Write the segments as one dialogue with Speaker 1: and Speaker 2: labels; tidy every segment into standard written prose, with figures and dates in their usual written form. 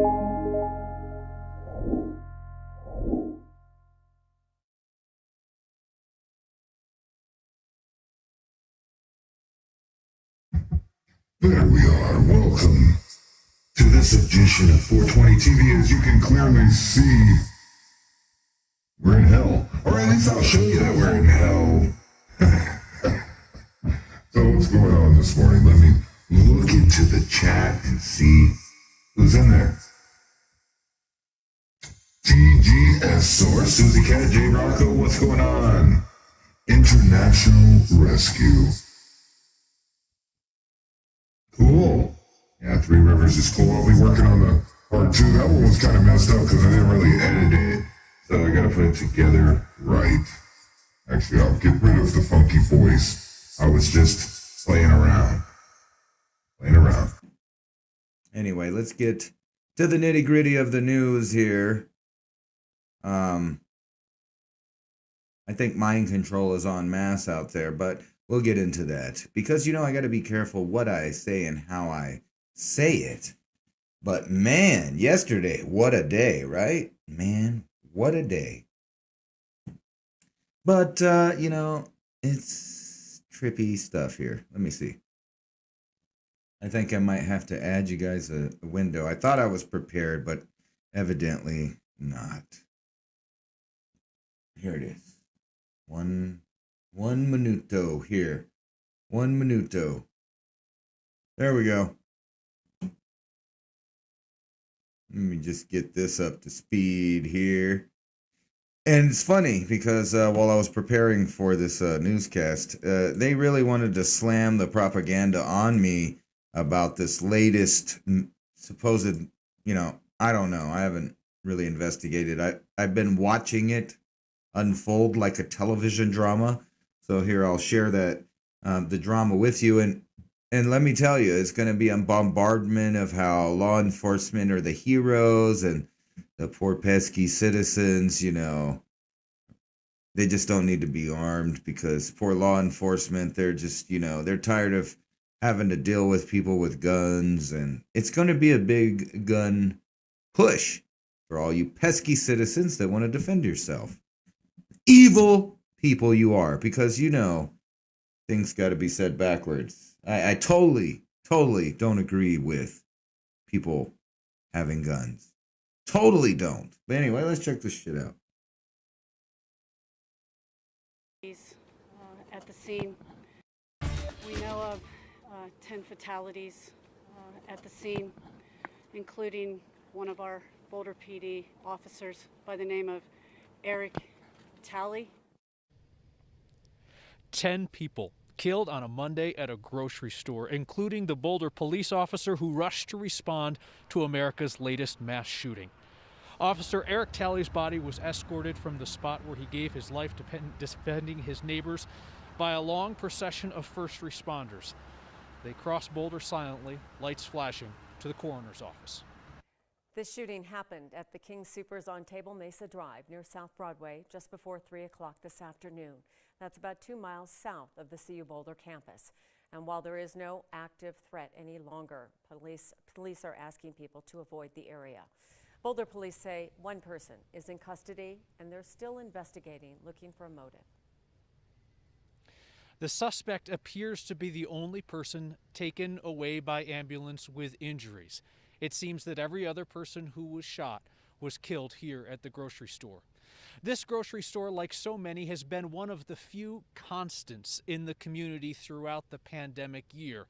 Speaker 1: There we are. Welcome to this edition of 420 TV. As you can clearly see, we're in hell. Or at least I'll show you that we're in hell. So what's going on this morning? Let me look into the chat and see who's in there. TGS Source, Susie Cat, J Rocco, what's going on? International Rescue. Cool. Yeah, Three Rivers is cool. I'll be working on the part 2. That one was kind of messed up because I didn't really edit it. So I gotta put it together right. Actually, I'll get rid of the funky voice. I was just playing around.
Speaker 2: Anyway, let's get to the nitty gritty of the news here. I think mind control is en masse out there, but we'll get into that. Because, I got to be careful what I say and how I say it. But man, yesterday, what a day, right? Man, what a day. But, it's trippy stuff here. Let me see. I think I might have to add you guys a window. I thought I was prepared, but evidently not. Here it is. One minuto here. 1 minuto. There we go. Let me just get this up to speed here. And it's funny because while I was preparing for this newscast, they really wanted to slam the propaganda on me about this latest supposed, I don't know. I haven't really investigated. I've been watching it unfold like a television drama. So here I'll share that the drama with you, and let me tell you, it's going to be a bombardment of how law enforcement are the heroes and the poor pesky citizens, they just don't need to be armed because poor law enforcement, they're just, they're tired of having to deal with people with guns, and it's going to be a big gun push for all you pesky citizens that want to defend yourself. Evil people you are, because things got to be said backwards. I totally don't agree with people having guns. Totally don't. But anyway, let's check this shit out.
Speaker 3: At the scene, we know of 10 fatalities at the scene, including one of our Boulder PD officers by the name of Eric Talley.
Speaker 4: 10 people killed on a Monday at a grocery store, including the Boulder police officer who rushed to respond to America's latest mass shooting. Officer Eric Talley's body was escorted from the spot where he gave his life defending his neighbors by a long procession of first responders. They crossed Boulder silently, lights flashing, to the coroner's office.
Speaker 5: This shooting happened at the King Soopers on Table Mesa Drive near South Broadway just before 3 o'clock this afternoon. That's about 2 miles south of the CU Boulder campus. And while there is no active threat any longer, police are asking people to avoid the area. Boulder police say one person is in custody and they're still investigating, looking for a motive.
Speaker 4: The suspect appears to be the only person taken away by ambulance with injuries. It seems that every other person who was shot was killed here at the grocery store. This grocery store, like so many, has been one of the few constants in the community throughout the pandemic year.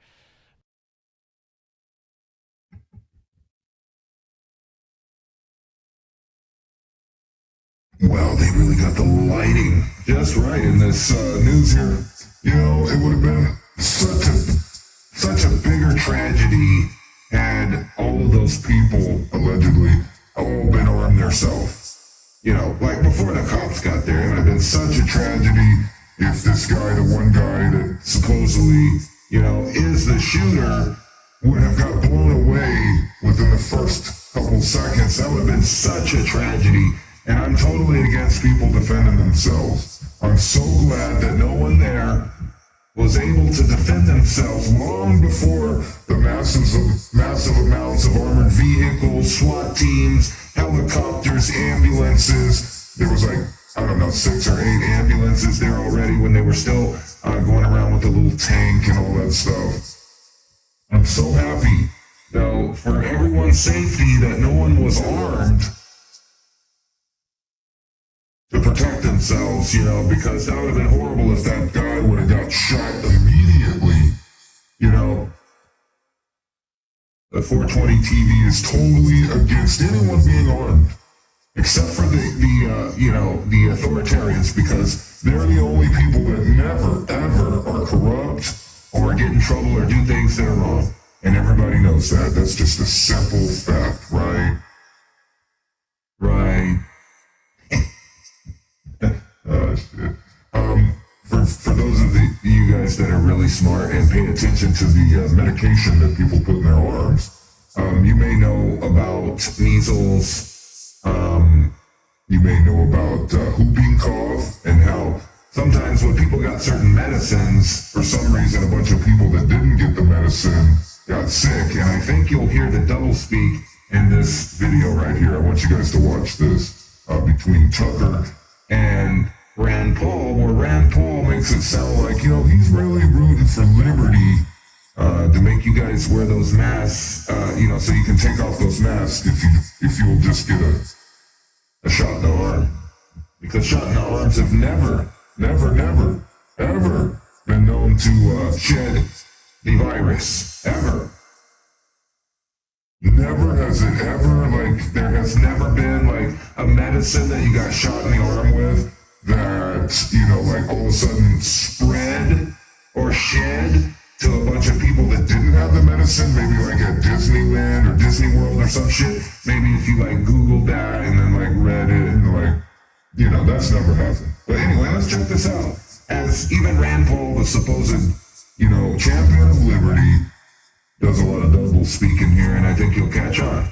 Speaker 1: Well, they really got the lighting just right in this news here. It would have been such a bigger tragedy had all of those people allegedly all been armed themselves. Like before the cops got there, it would have been such a tragedy if this guy, the one guy that supposedly, is the shooter, would have got blown away within the first couple seconds. That would have been such a tragedy. And I'm totally against people defending themselves. I'm so glad that no one there was able to defend themselves long before the massive amounts of armored vehicles, SWAT teams, helicopters, ambulances. There was like, I don't know, 6 or 8 ambulances there already when they were still going around with a little tank and all that stuff. I'm so happy, though, for everyone's safety that no one was armed to protect themselves, you know, because that would have been horrible if that guy would have got shot immediately, you know. The 420 TV is totally against anyone being armed, except for the authoritarians, because they're the only people that never, ever are corrupt or get in trouble or do things that are wrong. And everybody knows that. That's just a simple fact, right? Right. Shit. For those of you guys that are really smart and pay attention to the medication that people put in their arms, you may know about measles, you may know about whooping cough, and how sometimes when people got certain medicines, for some reason a bunch of people that didn't get the medicine got sick. And I think you'll hear the doublespeak in this video right here. I want you guys to watch this between Tucker and Rand Paul, where Rand Paul makes it sound like, you know, he's really rooting for liberty to make you guys wear those masks, you know, so you can take off those masks if you'll just get a shot in the arm. Because shot in the arms have never been known to shed the virus, ever. Never has it ever, like, there has never been, like, a medicine that you got shot in the arm with that, you know, like, all of a sudden spread or shed to a bunch of people that didn't have the medicine, maybe like at Disneyland or Disney World or some shit. Maybe if you, like, Googled that and then, like, read it and, like, you know, that's never happened. But anyway, let's check this out. As even Rand Paul, the supposed, you know, champion of liberty, does a lot of double speaking here, and I think you'll catch on.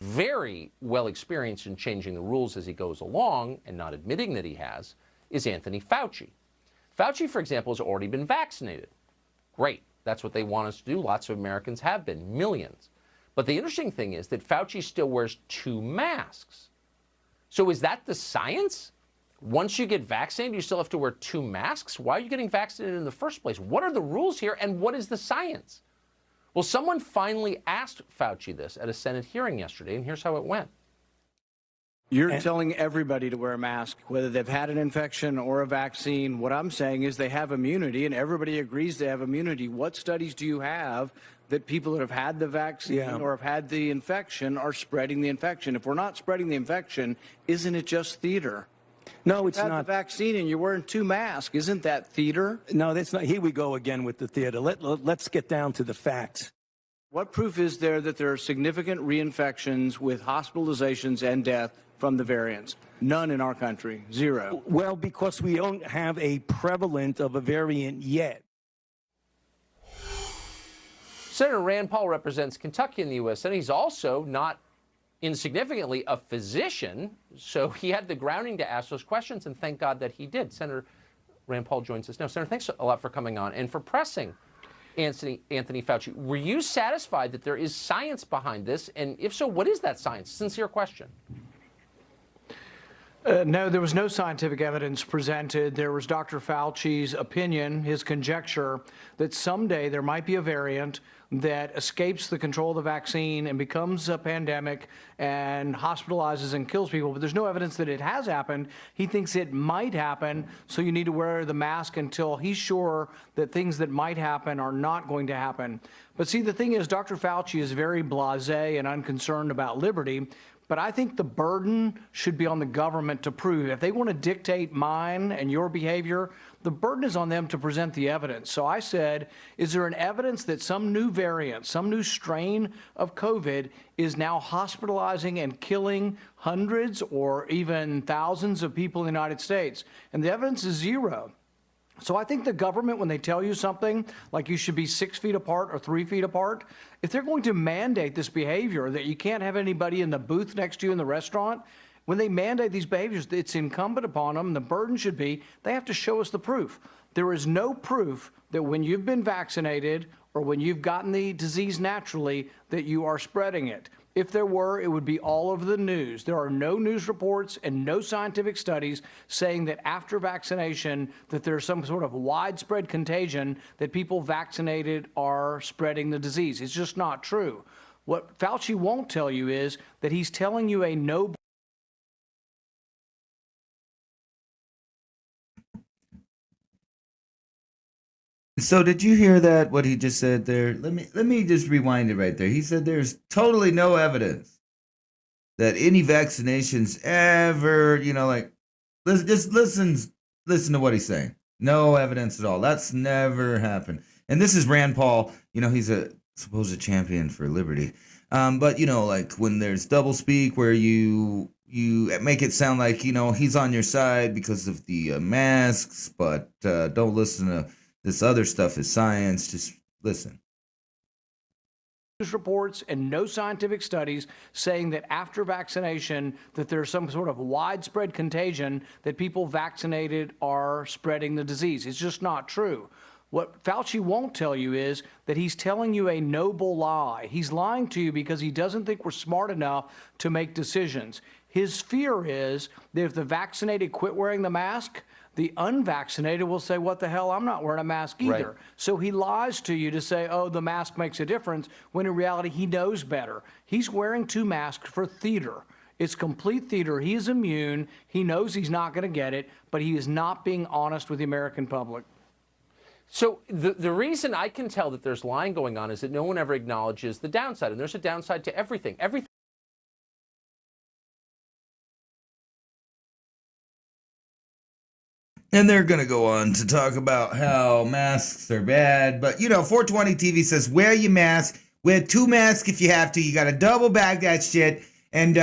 Speaker 6: Very well experienced in changing the rules as he goes along and not admitting that he has, is Anthony Fauci. Fauci, for example, has already been vaccinated. Great. That's what they want us to do. Lots of Americans have been, millions. But the interesting thing is that Fauci still wears 2 masks. So is that the science? Once you get vaccinated, you still have to wear 2 masks? Why are you getting vaccinated in the first place? What are the rules here, and what is the science? Well, someone finally asked Fauci this at a Senate hearing yesterday, and here's how it went.
Speaker 7: You're telling everybody to wear a mask, whether they've had an infection or a vaccine. What I'm saying is they have immunity, and everybody agrees they have immunity. What studies do you have that people that have had the vaccine or have had the infection are spreading the infection? If we're not spreading the infection, isn't it just theater?
Speaker 8: No, it's
Speaker 7: You had
Speaker 8: not.
Speaker 7: the vaccine and you're wearing 2 masks. Isn't that theater?
Speaker 8: No, that's not. Here we go again with the theater. Let's get down to the facts.
Speaker 7: What proof is there that there are significant reinfections with hospitalizations and death from the variants? None in our country. 0.
Speaker 8: Well, because we don't have a prevalent of a variant yet.
Speaker 6: Senator Rand Paul represents Kentucky in the U.S. Senate. He's also, not insignificantly, a physician, so he had the grounding to ask those questions, and thank God that he did. Senator Rand Paul joins us now. Senator, thanks a lot for coming on and for pressing Anthony Fauci. Were you satisfied that there is science behind this? And if so, what is that science? Sincere question.
Speaker 7: No, there was no scientific evidence presented. There was Dr. Fauci's opinion, his conjecture, that someday there might be a variant that escapes the control of the vaccine and becomes a pandemic and hospitalizes and kills people. But there's no evidence that it has happened. He thinks it might happen, so you need to wear the mask until he's sure that things that might happen are not going to happen. But see, the thing is, Dr. Fauci is very blasé and unconcerned about liberty. But I think the burden should be on the government to prove. If they want to dictate mine and your behavior, the burden is on them to present the evidence. So I said, is there an evidence that some new variant, some new strain of COVID is now hospitalizing and killing hundreds or even thousands of people in the United States? And the evidence is 0. So I think the government, when they tell you something like you should be 6 feet apart or 3 feet apart, if they're going to mandate this behavior that you can't have anybody in the booth next to you in the restaurant, when they mandate these behaviors, it's incumbent upon them, the burden should be, they have to show us the proof. There is no proof that when you've been vaccinated or when you've gotten the disease naturally that you are spreading it. If there were, it would be all over the news. There are no news reports and no scientific studies saying that after vaccination that there's some sort of widespread contagion that people vaccinated are spreading the disease. It's just not true. What Fauci won't tell you is that he's telling you a no.
Speaker 2: So did you hear that? What he just said there? Let me just rewind it right there. He said there's totally no evidence that any vaccinations ever, like, listen to what he's saying. No evidence at all. That's never happened. And this is Rand Paul. He's a supposed champion for liberty. But like when there's doublespeak where you make it sound like he's on your side because of the masks, but don't listen to. This other stuff is science. Just listen.
Speaker 7: News reports and no scientific studies saying that after vaccination that there's some sort of widespread contagion that people vaccinated are spreading the disease. It's just not true. What Fauci won't tell you is that he's telling you a noble lie. He's lying to you because he doesn't think we're smart enough to make decisions. His fear is that if the vaccinated quit wearing the mask, the unvaccinated will say, what the hell, I'm not wearing a mask either.
Speaker 6: Right.
Speaker 7: So he lies to you to say, oh, the mask makes a difference, when in reality he knows better. He's wearing 2 masks for theater. It's complete theater. He is immune. He knows he's not going to get it, but he is not being honest with the American public.
Speaker 6: So the reason I can tell that there's lying going on is that no one ever acknowledges the downside, and there's a downside to everything.
Speaker 2: And they're going to go on to talk about how masks are bad. But, 420 TV says, wear your mask. Wear 2 masks if you have to. You got to double bag that shit. And,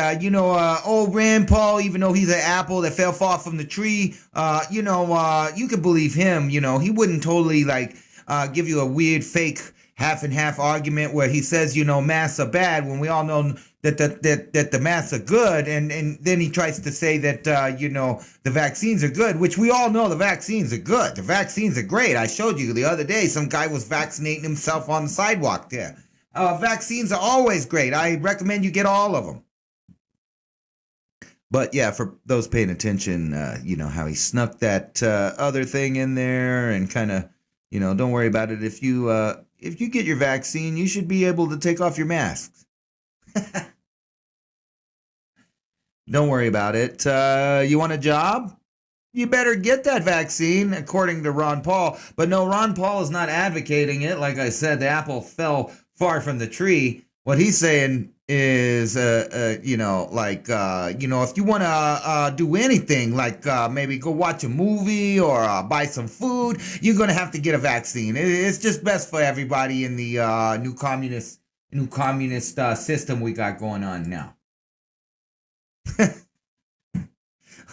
Speaker 2: old Rand Paul, even though he's an apple that fell far from the tree, you could believe him. He wouldn't totally, give you a weird fake half and half argument where he says, masks are bad when we all know that the masks are good, and then he tries to say that the vaccines are good, which we all know the vaccines are good. The vaccines are great. I showed you the other day some guy was vaccinating himself on the sidewalk there. Vaccines are always great. I recommend you get all of them. But yeah, for those paying attention, how he snuck that other thing in there and kind of, don't worry about it. If you get your vaccine, you should be able to take off your masks. Don't worry about it. You want a job? You better get that vaccine, according to Ron Paul. But no, Ron Paul is not advocating it. Like I said, the apple fell far from the tree. What he's saying is, if you want to do anything, maybe go watch a movie or buy some food, you're going to have to get a vaccine. It's just best for everybody in the new communist system we got going on now.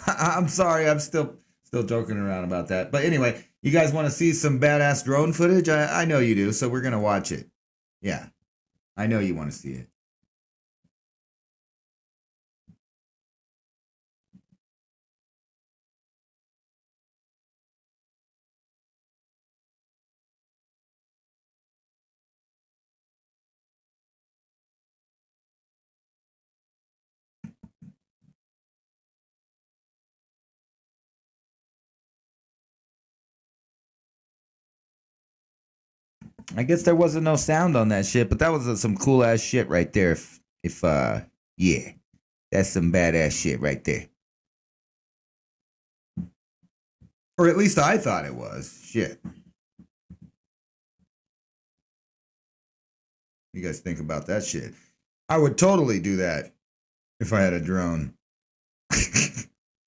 Speaker 2: I'm sorry, I'm still joking around about that. But anyway, you guys want to see some badass drone footage? I know you do, so we're going to watch it. Yeah, I know you want to see it. I guess there wasn't no sound on that shit, but that was some cool ass shit right there. Yeah, that's some badass shit right there. Or at least I thought it was. Shit. You guys think about that shit? I would totally do that if I had a drone.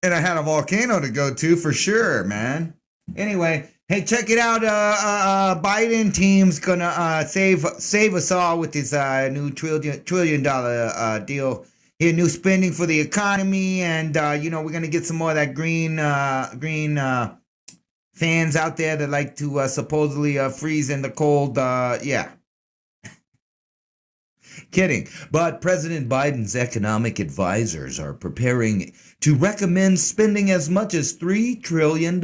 Speaker 2: And I had a volcano to go to for sure, man. Anyway. Hey, check it out. Biden team's gonna save us all with this new trillion dollar deal. Here, new spending for the economy, and we're gonna get some more of that green fans out there that like to supposedly freeze in the cold. Yeah. Kidding. But President Biden's economic advisors are preparing to recommend spending as much as $3 trillion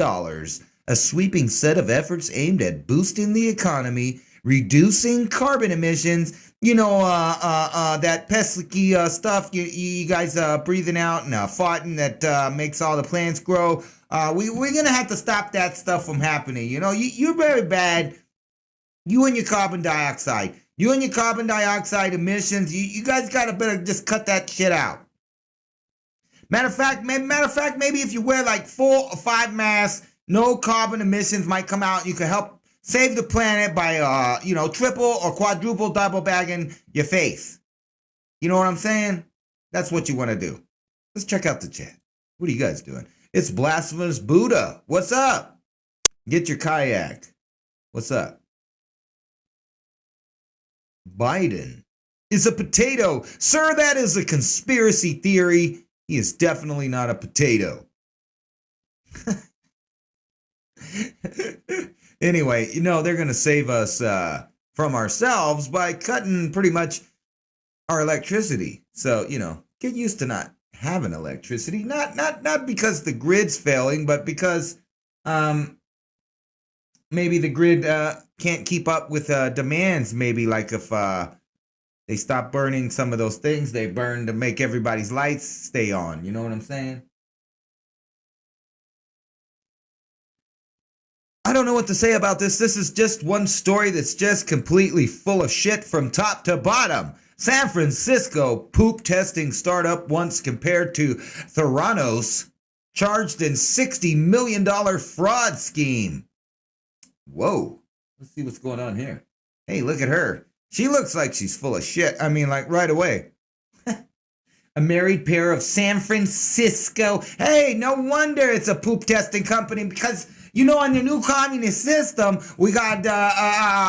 Speaker 2: a sweeping set of efforts aimed at boosting the economy, reducing carbon emissions. That pesky stuff you guys breathing out and farting that makes all the plants grow. We're gonna have to stop that stuff from happening. You're very bad. You and your carbon dioxide. You and your carbon dioxide emissions. You guys gotta better just cut that shit out. Matter of fact, maybe if you wear like 4 or 5 masks, no carbon emissions might come out. You can help save the planet by, triple or quadruple double bagging your face. You know what I'm saying? That's what you want to do. Let's check out the chat. What are you guys doing? It's Blasphemous Buddha. What's up? Get your kayak. What's up? Biden is a potato. Sir, that is a conspiracy theory. He is definitely not a potato. Anyway, they're going to save us from ourselves by cutting pretty much our electricity. So, get used to not having electricity. Not because the grid's failing, but because maybe the grid can't keep up with demands. Maybe like if they stop burning some of those things they burn to make everybody's lights stay on. You know what I'm saying? I don't know what to say about this. This is just one story that's just completely full of shit from top to bottom. San Francisco poop testing startup once compared to Theranos charged in $60 million fraud scheme. Whoa. Let's see what's going on here. Hey, look at her. She looks like she's full of shit. I mean, like right away. A married pair of San Francisco. Hey, no wonder it's a poop testing company because, in the new communist system, we got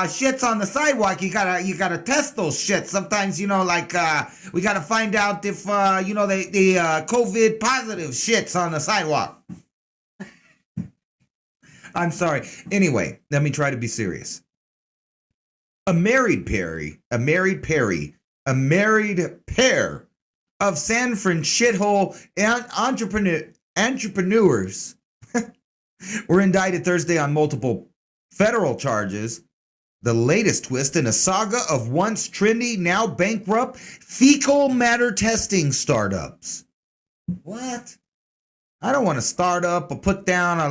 Speaker 2: shits on the sidewalk. You gotta test those shits. Sometimes, we gotta find out if, the COVID positive shits on the sidewalk. I'm sorry. Anyway, let me try to be serious. A married pair of San Fran shithole entrepreneurs were indicted Thursday on multiple federal charges. The latest twist in a saga of once trendy, now bankrupt fecal matter testing startups. What? I don't want to start up or put down or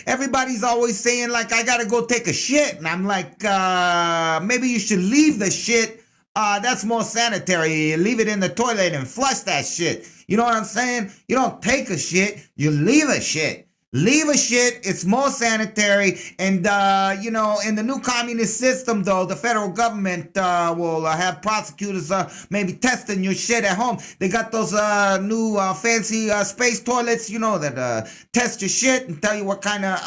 Speaker 2: everybody's always saying I got to go take a shit. And I'm like, maybe you should leave the shit. That's more sanitary. You leave it in the toilet and flush that shit. You know what I'm saying? You don't take a shit. You leave a shit. Leave a shit. It's more sanitary. And, in the new communist system, though, the federal government will have prosecutors maybe testing your shit at home. They got those new fancy space toilets, that test your shit and tell you what kind of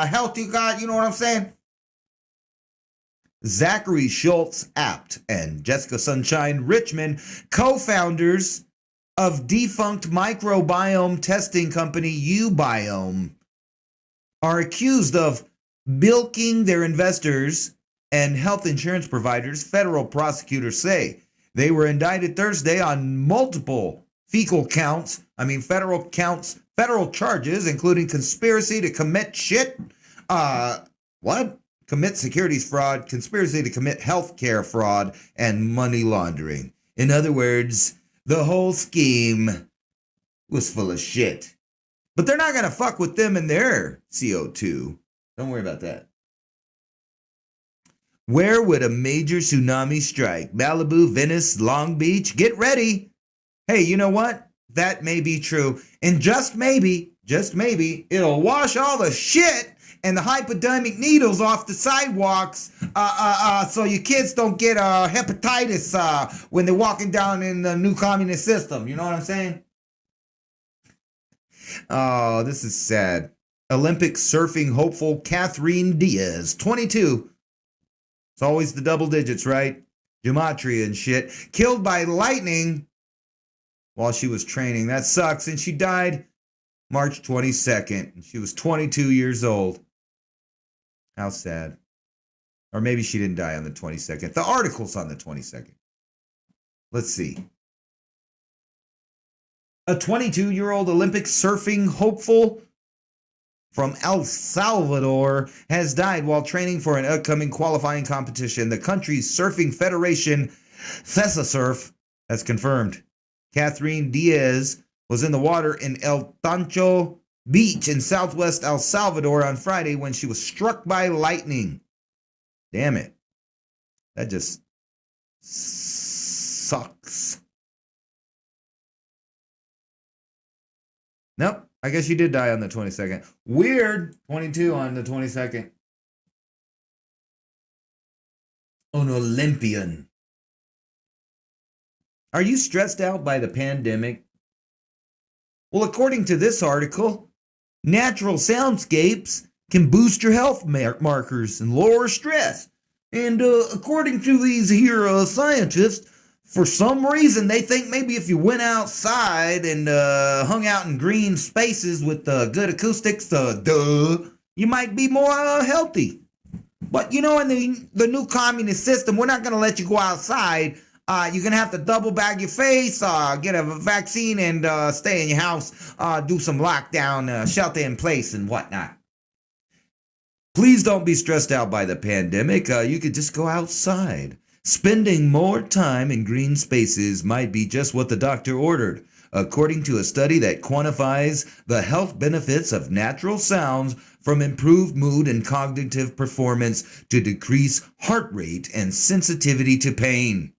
Speaker 2: health you got. You know what I'm saying? Zachary Schultz Apt and Jessica Sunshine Richmond, co-founders of defunct microbiome testing company Ubiome, are accused of bilking their investors and health insurance providers, federal prosecutors say. They were indicted Thursday on multiple federal charges, including conspiracy to commit commit securities fraud, conspiracy to commit healthcare fraud, and money laundering. In other words, the whole scheme was full of shit. But they're not going to fuck with them and their CO2. Don't worry about that. Where would a major tsunami strike? Malibu, Venice, Long Beach? Get ready. Hey, you know what? That may be true. And just maybe, it'll wash all the shit and the hypodermic needles off the sidewalks so your kids don't get hepatitis when they're walking down in the new communist system. You know what I'm saying? Oh, this is sad. Olympic surfing hopeful Catherine Diaz, 22. It's always the double digits, right? Gematria and shit. Killed by lightning while she was training. That sucks. And she died March 22nd. She was 22 years old. How sad. Or maybe she didn't die on the 22nd. The article's on the 22nd. Let's see. A 22-year-old Olympic surfing hopeful from El Salvador has died while training for an upcoming qualifying competition. The country's surfing federation, CESASurf, has confirmed. Catherine Diaz was in the water in El Tancho Beach in southwest El Salvador on Friday when she was struck by lightning. Damn it. That just sucks. Nope. I guess she did die on the 22nd. Weird. 22 on the 22nd. An Olympian. Are you stressed out by the pandemic? Well, according to this article, natural soundscapes can boost your health markers and lower stress. And according to these here scientists, for some reason, they think maybe if you went outside and hung out in green spaces with good acoustics, you might be more healthy. But, you know, in the new communist system, we're not going to let you go outside. You're going to have to double bag your face, get a vaccine, and stay in your house, do some lockdown, shelter in place, and whatnot. Please don't be stressed out by the pandemic. You could just go outside. Spending more time in green spaces might be just what the doctor ordered, according to a study that quantifies the health benefits of natural sounds, from improved mood and cognitive performance to decrease heart rate and sensitivity to pain.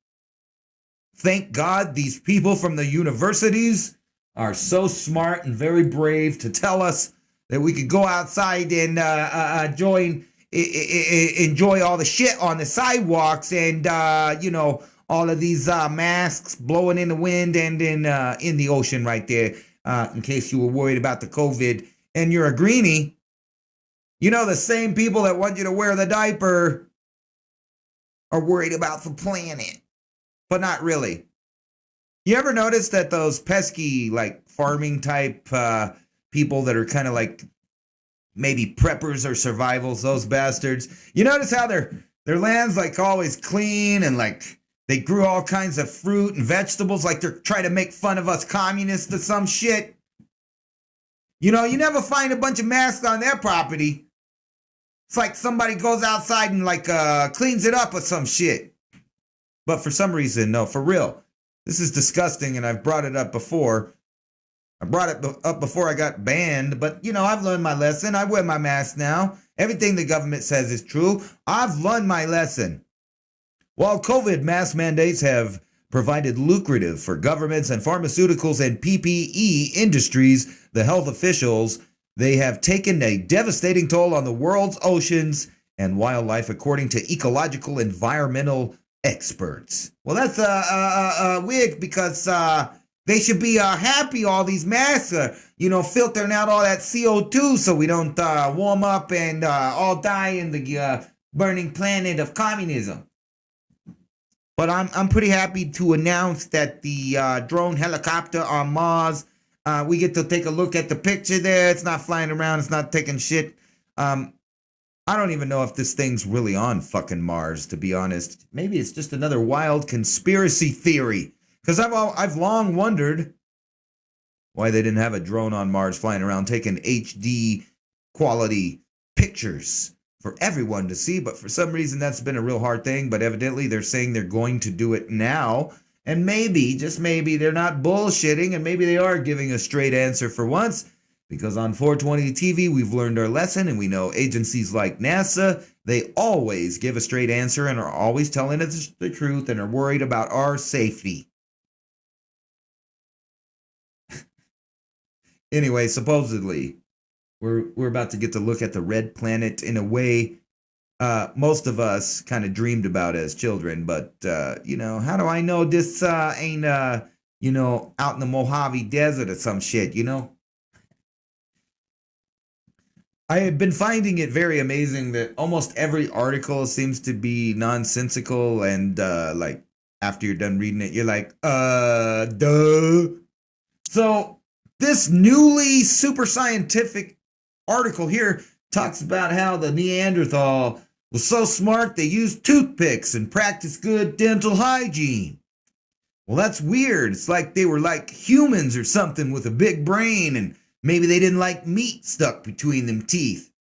Speaker 2: Thank God these people from the universities are so smart and very brave to tell us that we could go outside and enjoy all the shit on the sidewalks and, all of these masks blowing in the wind and in the ocean right there, in case you were worried about the COVID and you're a greenie. You know, the same people that want you to wear the diaper are worried about the planet, but not really. You ever notice that those pesky, like, farming type people that are kind of like maybe preppers or survivals, those bastards, you notice how their land's like always clean and like they grew all kinds of fruit and vegetables, like they're trying to make fun of us communists or some shit. You know, you never find a bunch of masks on their property. It's like somebody goes outside and like cleans it up or some shit. But for some reason, no, for real. This is disgusting, and I've brought it up before. I brought it up before I got banned, but, you know, I've learned my lesson. I wear my mask now. Everything the government says is true. I've learned my lesson. While COVID mask mandates have provided lucrative for governments and pharmaceuticals and PPE industries, the health officials, they have taken a devastating toll on the world's oceans and wildlife, according to ecological environmental experts. Well, that's weird because they should be happy all these masks are, filtering out all that CO2 so we don't warm up and all die in the burning planet of communism. But I'm pretty happy to announce that the drone helicopter on Mars, we get to take a look at the picture there. It's not flying around. It's not taking shit. I don't even know if this thing's really on fucking Mars, to be honest. Maybe it's just another wild conspiracy theory. Because I've long wondered why they didn't have a drone on Mars flying around taking HD quality pictures for everyone to see. But for some reason, that's been a real hard thing. But evidently, they're saying they're going to do it now. And maybe, just maybe, they're not bullshitting. And maybe they are giving a straight answer for once. Because on 420 TV, we've learned our lesson. And we know agencies like NASA, they always give a straight answer and are always telling us the truth and are worried about our safety. Anyway, supposedly, we're about to get to look at the red planet in a way most of us kind of dreamed about as children. But, how do I know this ain't, out in the Mojave Desert or some shit, I have been finding it very amazing that almost every article seems to be nonsensical and, after you're done reading it, you're like, duh. So, this newly super scientific article here talks about how the Neanderthal was so smart they used toothpicks and practiced good dental hygiene. Well, that's weird. It's like they were like humans or something with a big brain and Maybe they didn't like meat stuck between them teeth.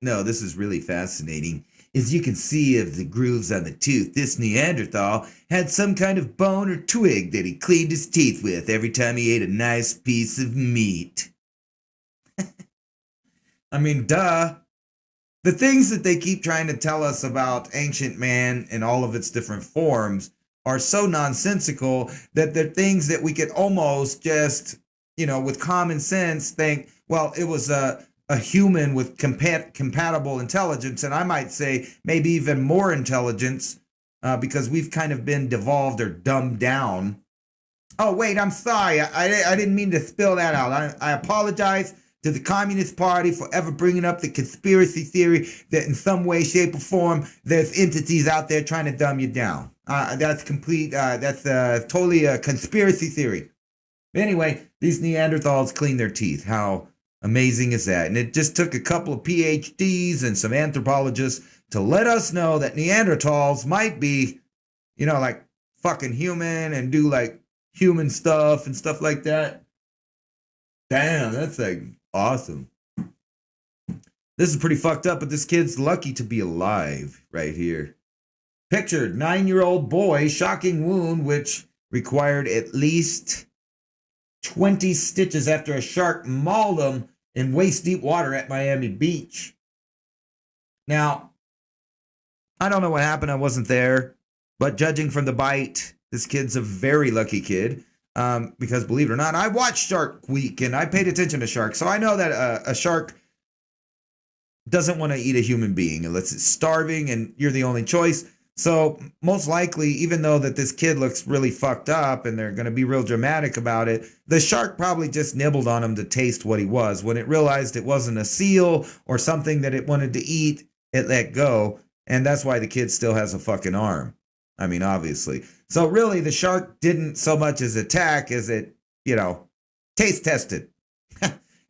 Speaker 2: No, this is really fascinating. As you can see of the grooves on the tooth, this Neanderthal had some kind of bone or twig that he cleaned his teeth with every time he ate a nice piece of meat. I mean, duh. The things that they keep trying to tell us about ancient man and all of its different forms are so nonsensical that they're things that we could almost just, with common sense think, well, it was a human with compatible intelligence, and I might say maybe even more intelligence because we've kind of been devolved or dumbed down. Oh, wait, I'm sorry. I didn't mean to spill that out. I apologize to the Communist Party for ever bringing up the conspiracy theory that in some way, shape, or form, there's entities out there trying to dumb you down. That's totally a conspiracy theory. But anyway, these Neanderthals clean their teeth. How amazing is that? And it just took a couple of PhDs and some anthropologists to let us know that Neanderthals might be, like fucking human and do like human stuff and stuff like that. Damn, that's like awesome. This is pretty fucked up, but this kid's lucky to be alive right here. Pictured 9-year-old boy, shocking wound, which required at least 20 stitches after a shark mauled him in waist-deep water at Miami Beach. Now, I don't know what happened. I wasn't there. But judging from the bite, this kid's a very lucky kid. Because believe it or not, I watched Shark Week and I paid attention to sharks. So I know that a shark doesn't want to eat a human being unless it's starving and you're the only choice. So most likely, even though that this kid looks really fucked up and they're going to be real dramatic about it, the shark probably just nibbled on him to taste what he was. When it realized it wasn't a seal or something that it wanted to eat, it let go. And that's why the kid still has a fucking arm. I mean, obviously. So really, the shark didn't so much as attack as it, taste tested.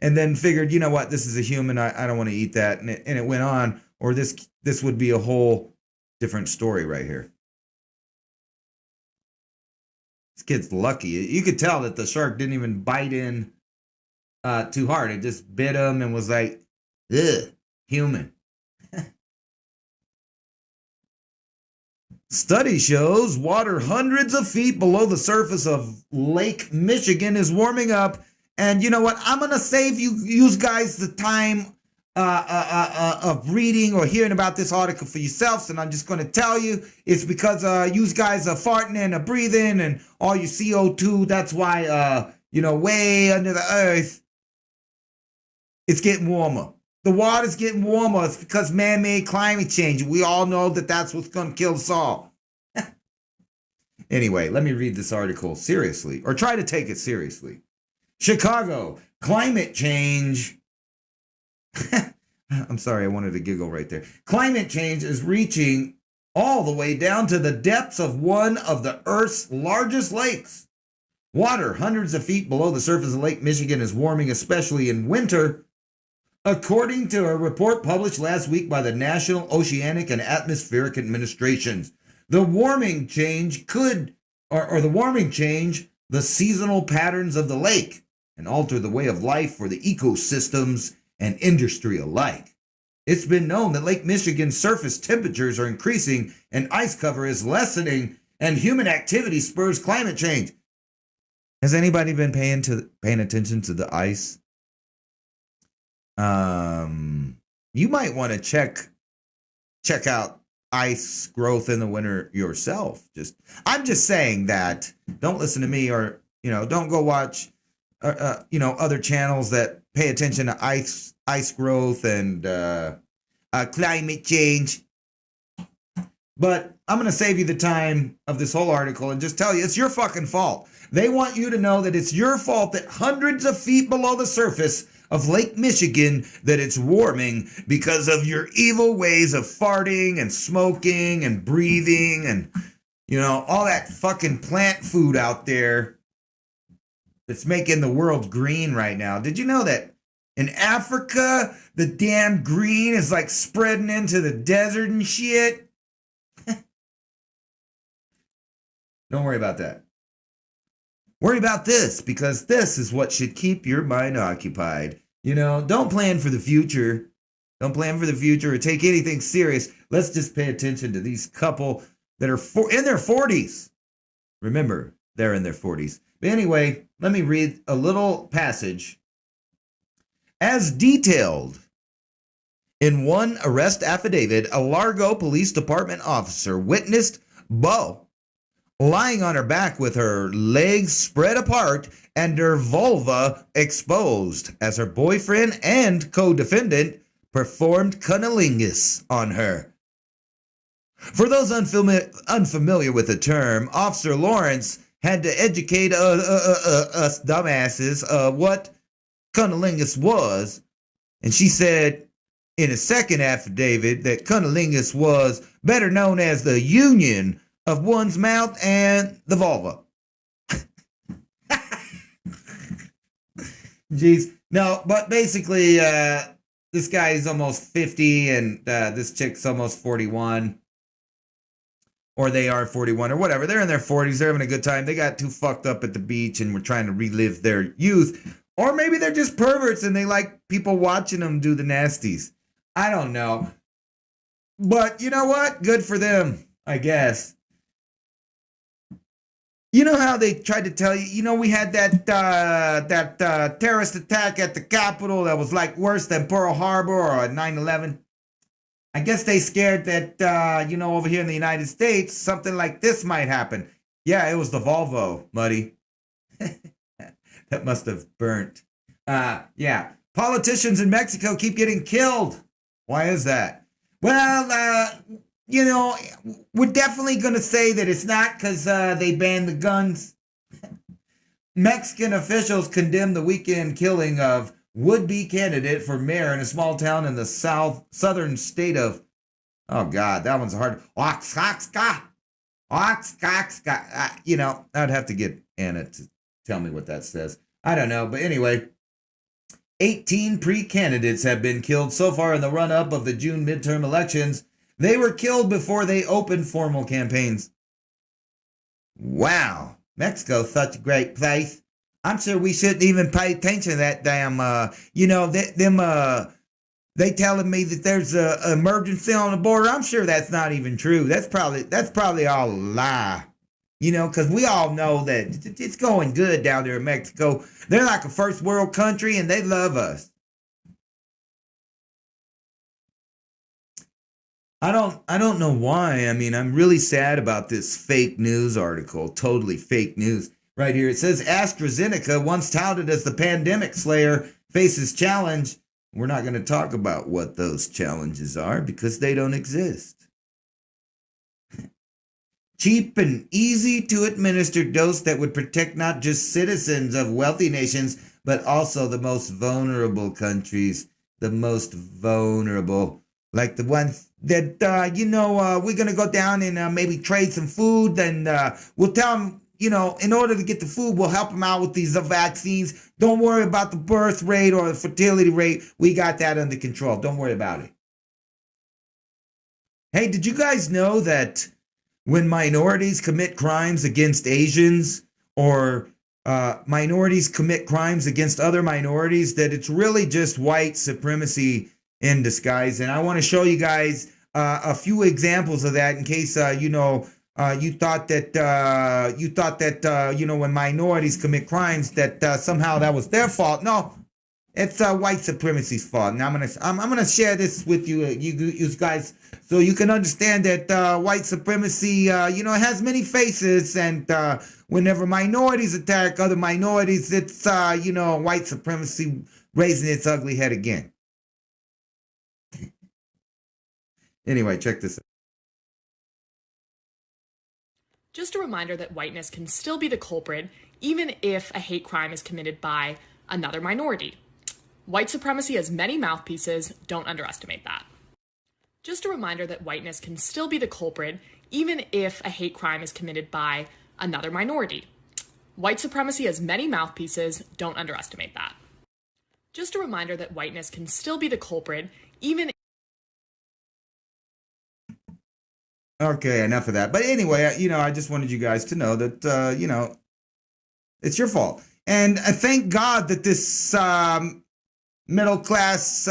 Speaker 2: And then figured, you know what, this is a human, I don't want to eat that. And it went on, or this would be a whole different story right here. This kid's lucky. You could tell that the shark didn't even bite in too hard. It just bit him and was like, ugh, human. Study shows water hundreds of feet below the surface of Lake Michigan is warming up. And you know what? I'm going to save you guys the time of reading or hearing about this article for yourselves. And I'm just going to tell you, it's because you guys are farting and breathing and all your CO2. That's why, way under the earth, it's getting warmer. The water's getting warmer. It's because man-made climate change. We all know that that's what's going to kill us all. Anyway, let me read this article seriously, or try to take it seriously. Chicago, climate change. I'm sorry, I wanted to giggle right there. Climate change is reaching all the way down to the depths of one of the Earth's largest lakes. Water hundreds of feet below the surface of Lake Michigan is warming, especially in winter. According to a report published last week by the National Oceanic and Atmospheric Administration, the warming change the seasonal patterns of the lake and alter the way of life for the ecosystems and industry alike. It's been known that Lake Michigan's surface temperatures are increasing and ice cover is lessening, and human activity spurs climate change. Has anybody been paying attention to the ice? You might want to check out ice growth in the winter yourself. I'm just saying that. Don't listen to me, or don't go watch other channels that pay attention to ice growth and climate change. But I'm going to save you the time of this whole article and just tell you it's your fucking fault. They want you to know that it's your fault that hundreds of feet below the surface of Lake Michigan that it's warming because of your evil ways of farting and smoking and breathing and, all that fucking plant food out there that's making the world green right now. Did you know that in Africa, the damn green is like spreading into the desert and shit? Don't worry about that. Worry about this, because this is what should keep your mind occupied. You know, don't plan for the future. Don't plan for the future or take anything serious. Let's just pay attention to these couple that are in their 40s. Remember, they're in their 40s. But anyway, let me read a little passage. As detailed in one arrest affidavit, a Largo Police Department officer witnessed Bo lying on her back with her legs spread apart and her vulva exposed as her boyfriend and co-defendant performed cunnilingus on her. For those unfamiliar with the term, Officer Lawrence had to educate us dumbasses what cunnilingus was, and she said in a second affidavit that cunnilingus was better known as the union of one's mouth and the vulva. Jeez. No, but basically, this guy is almost 50 and this chick's almost 41. Or they are 41 or whatever. They're in their 40s. They're having a good time. They got too fucked up at the beach and were trying to relive their youth. Or maybe they're just perverts and they like people watching them do the nasties. I don't know. But you know what? Good for them, I guess. You know how they tried to tell you, we had that terrorist attack at the Capitol that was like worse than Pearl Harbor or 9/11? I guess they scared that, over here in the United States, something like this might happen. Yeah, it was the Volvo, Muddy. That must have burnt. Yeah. Politicians in Mexico keep getting killed. Why is that? Well, we're definitely going to say that it's not because they banned the guns. Mexican officials condemned the weekend killing of would-be candidate for mayor in a small town in the southern state of, oh God, that one's hard. Oaxaca. I'd have to get Anna to tell me what that says. I don't know, but anyway, 18 pre-candidates have been killed so far in the run-up of the June midterm elections. They were killed before they opened formal campaigns. Wow, Mexico's such a great place. I'm sure we shouldn't even pay attention to that damn, they telling me that there's an emergency on the border. I'm sure that's not even true. That's probably all a lie. Because we all know that it's going good down there in Mexico. They're like a first world country and they love us. I don't know why. I mean, I'm really sad about this fake news article. Totally fake news. Right here, it says AstraZeneca, once touted as the pandemic slayer, faces challenge. We're not going to talk about what those challenges are because they don't exist. Cheap and easy to administer dose that would protect not just citizens of wealthy nations, but also the most vulnerable countries, the most vulnerable, like the ones that, we're going to go down and maybe trade some food, and we'll tell them, in order to get the food, we'll help them out with these vaccines. Don't worry about the birth rate or the fertility rate. We got that under control. Don't worry about it. Hey, did you guys know that when minorities commit crimes against Asians or minorities commit crimes against other minorities, that it's really just white supremacy in disguise? And I want to show you guys a few examples of that in case, you thought that when minorities commit crimes that somehow that was their fault. No, it's white supremacy's fault. And I'm gonna share this with you, you guys, so you can understand that white supremacy, has many faces, and whenever minorities attack other minorities, it's white supremacy raising its ugly head again. Anyway, check this out.
Speaker 9: Just a reminder that whiteness can still be the culprit, even if a hate crime is committed by another minority. White supremacy has many mouthpieces, don't underestimate that. Just a reminder that whiteness can still be the culprit, even if a hate crime is committed by another minority. White supremacy has many mouthpieces, don't underestimate that. Just a reminder that whiteness can still be the culprit, even.
Speaker 2: Okay, enough of that. But anyway, I just wanted you guys to know that, It's your fault. And thank God that this middle class,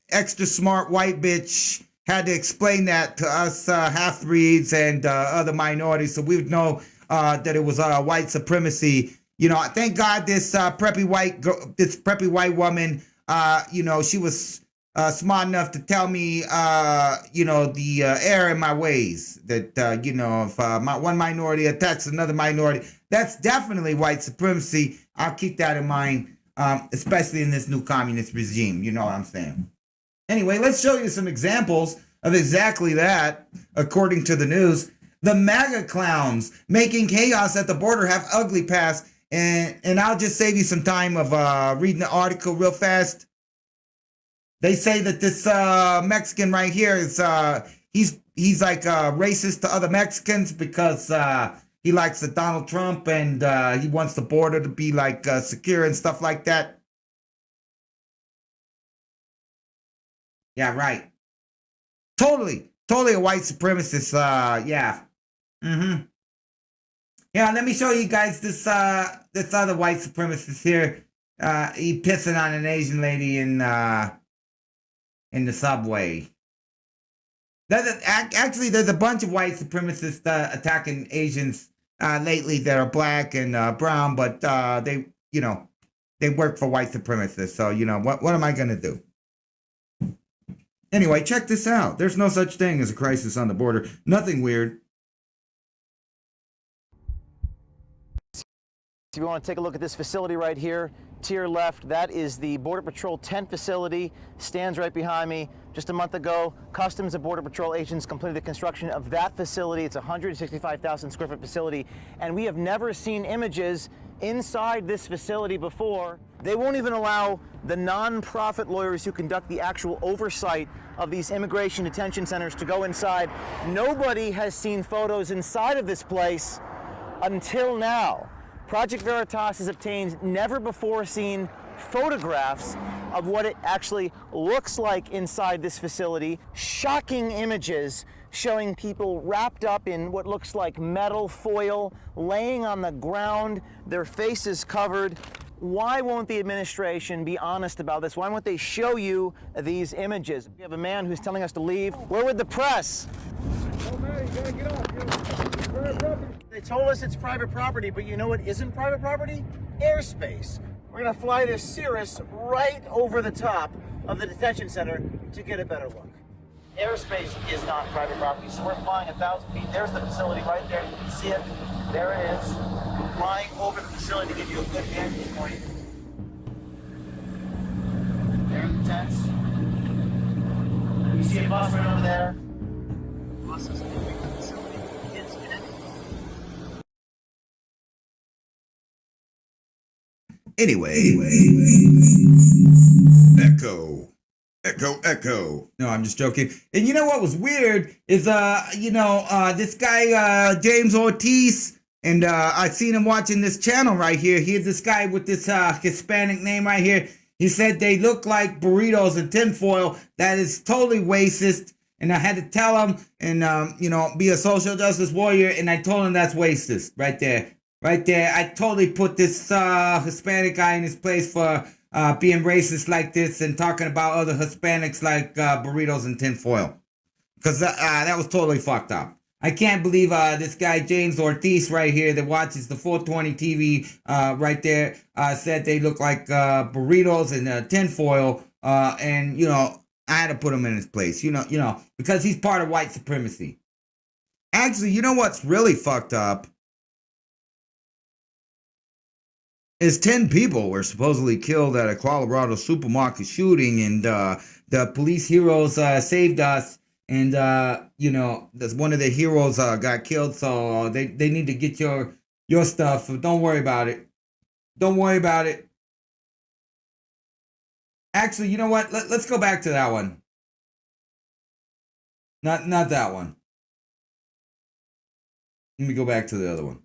Speaker 2: extra smart white bitch had to explain that to us half breeds and other minorities, so we would know that it was white supremacy. You know, thank God this preppy white woman, you know, she was smart enough to tell me, you know, the error in my ways. That you know, if one minority attacks another minority, that's definitely white supremacy. I'll keep that in mind, especially in this new communist regime. You know what I'm saying? Anyway, let's show you some examples of exactly that, according to the news. The MAGA clowns making chaos at the border have ugly past. And I'll just save you some time of reading the article real fast. They say that this Mexican right here is he's like racist to other Mexicans because he likes the Donald Trump and he wants the border to be like secure and stuff like that. Yeah, right. Totally a white supremacist. Yeah. Yeah, let me show you guys this other white supremacist here. He pissing on an Asian lady in the subway. Actually, there's a bunch of white supremacists attacking Asians lately that are black and brown, but they work for white supremacists. So you know what am I gonna do? Anyway, check this out. There's no such thing as a crisis on the border. Nothing weird.
Speaker 10: If you want to take a look at this facility right here, to your left, that is the Border Patrol tent facility, stands right behind me. Just a month ago, Customs and Border Patrol agents completed the construction of that facility. It's a 165,000 square foot facility, and we have never seen images inside this facility before. They won't even allow the non-profit lawyers who conduct the actual oversight of these immigration detention centers to go inside. Nobody has seen photos inside of this place until now. Project Veritas has obtained never-before-seen photographs of what it actually looks like inside this facility. Shocking images showing people wrapped up in what looks like metal foil, laying on the ground, their faces covered. Why won't the administration be honest about this? Why won't they show you these images? We have a man who's telling us to leave. Where would the press? Oh man, you gotta get off. They told us it's private property, but you know what isn't private property? Airspace. We're gonna fly this Cirrus right over the top of the detention center to get a better look. Airspace is not private property, so we're flying 1,000 feet. There's the facility right there. You can see it. There it is. We're flying over the facility to give you a good vantage point. There are the tents. You see a bus right over there. The bus is leaving the facility. Kids in it.
Speaker 2: Anyway. Echo. No, I'm just joking. And you know what was weird is, this guy, James Ortiz, and I seen him watching this channel right here. Here's this guy with this Hispanic name right here. He said they look like burritos and tinfoil. That is totally racist. And I had to tell him and, be a social justice warrior. And I told him that's racist right there. Right there. I totally put this Hispanic guy in his place for being racist like this and talking about other Hispanics like burritos and tinfoil. Because that was totally fucked up. I can't believe this guy James Ortiz right here that watches the 420 TV right there said they look like burritos and tinfoil. And, I had to put him in his place, because he's part of white supremacy. Actually, you know what's really fucked up? Is 10 people were supposedly killed at a Colorado supermarket shooting, and the police heroes saved us, and there's one of the heroes got killed, so they need to get your stuff. So don't worry about it. Don't worry about it. Actually, you know what? Let's go back to that one. Not that one. Let me go back to the other one.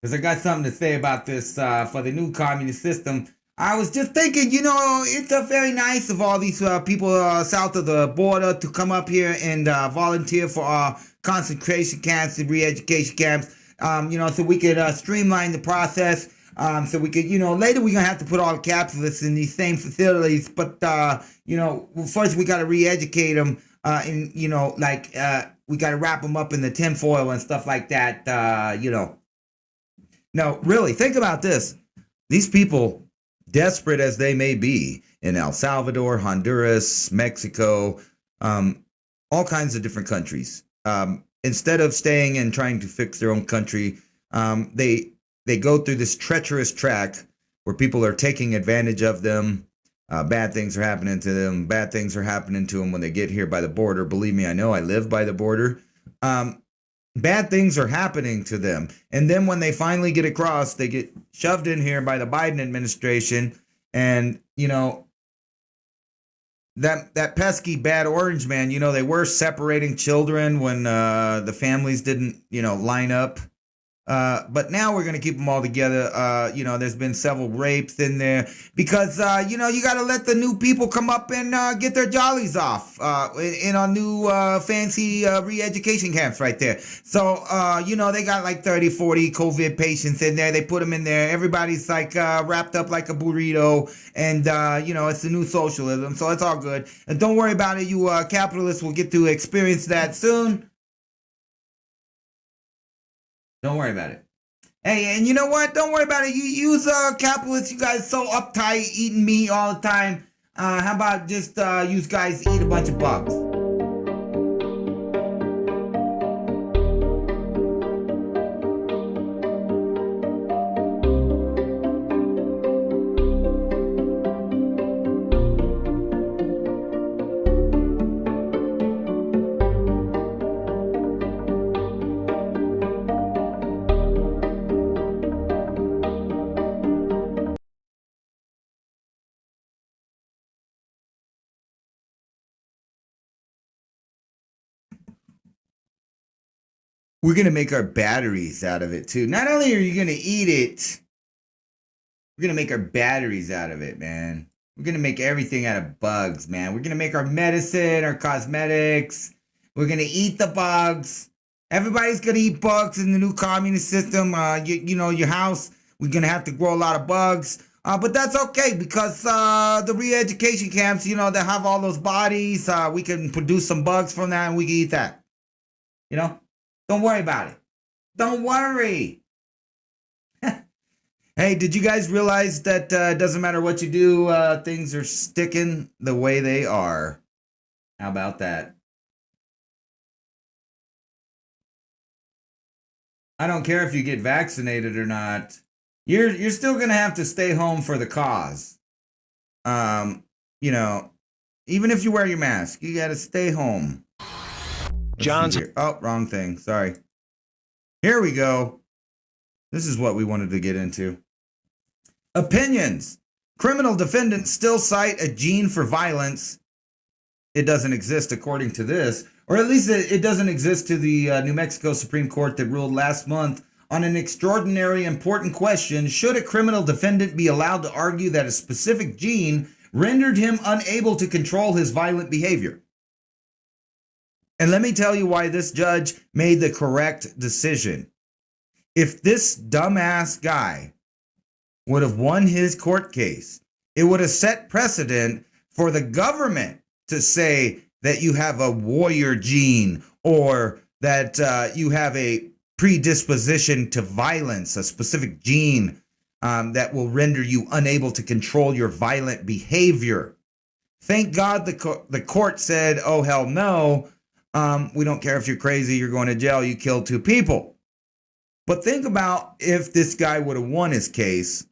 Speaker 2: Because I got something to say about this for the new communist system. I was just thinking, it's very nice of all these people south of the border to come up here and volunteer for our concentration camps and re-education camps.
Speaker 11: so we could streamline the process. So we could, later we're going to have to put all the capitalists in these same facilities. But, first we got to re-educate them we got to wrap them up in the tinfoil and stuff like that, No, really, think about this. These people, desperate as they may be, in El Salvador, Honduras, Mexico, all kinds of different countries, instead of staying and trying to fix their own country, they go through this treacherous track where people are taking advantage of them. Bad things are happening to them. Bad things are happening to them when they get here by the border. Believe me, I know, I live by the border. Bad things are happening to them. And then when they finally get across, they get shoved in here by the Biden administration. And, that pesky bad orange man, they were separating children when the families didn't, line up. But now we're going to keep them all together. There's been several rapes in there because, you got to let the new people come up and get their jollies off in our new fancy re-education camps right there. So, they got like 30, 40 COVID patients in there. They put them in there. Everybody's like wrapped up like a burrito. And, it's the new socialism. So it's all good. And don't worry about it. You capitalists will get to experience that soon. Don't worry about it. Hey, and you know what? Don't worry about it. You use capitalists. You guys so uptight, eating meat all the time. How about just you guys eat a bunch of bugs? We're going to make our batteries out of it, too. Not only are you going to eat it, we're going to make our batteries out of it, man. We're going to make everything out of bugs, man. We're going to make our medicine, our cosmetics. We're going to eat the bugs. Everybody's going to eat bugs in the new communist system. Your house, we're going to have to grow a lot of bugs. But that's okay because the re-education camps, they have all those bodies. We can produce some bugs from that and we can eat that. Don't worry about it. Don't worry. Hey, did you guys realize that it doesn't matter what you do, things are sticking the way they are? How about that? I don't care if you get vaccinated or not. You're still going to have to stay home for the cause. Even if you wear your mask, you got to stay home. John's. Oh, wrong thing. Sorry. Here we go. This is what we wanted to get into. Opinions. Criminal defendants still cite a gene for violence. It doesn't exist according to this, or at least it doesn't exist to the New Mexico Supreme Court that ruled last month on an extraordinary important question. Should a criminal defendant be allowed to argue that a specific gene rendered him unable to control his violent behavior? And let me tell you why this judge made the correct decision. If this dumbass guy would have won his court case, it would have set precedent for the government to say that you have a warrior gene or that you have a predisposition to violence, a specific gene that will render you unable to control your violent behavior. Thank God the court said, oh, hell no. We don't care if you're crazy, you're going to jail, you killed 2 people. But think about if this guy would have won his case,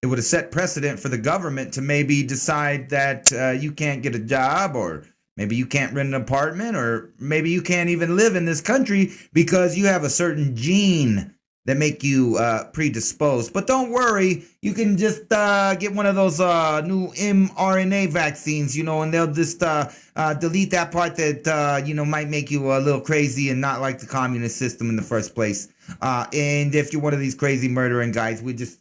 Speaker 11: it would have set precedent for the government to maybe decide that you can't get a job, or maybe you can't rent an apartment, or maybe you can't even live in this country because you have a certain gene that make you predisposed. But don't worry, you can just get one of those new mRNA vaccines, and they'll just delete that part that, might make you a little crazy and not like the communist system in the first place. And if you're one of these crazy murdering guys, we just,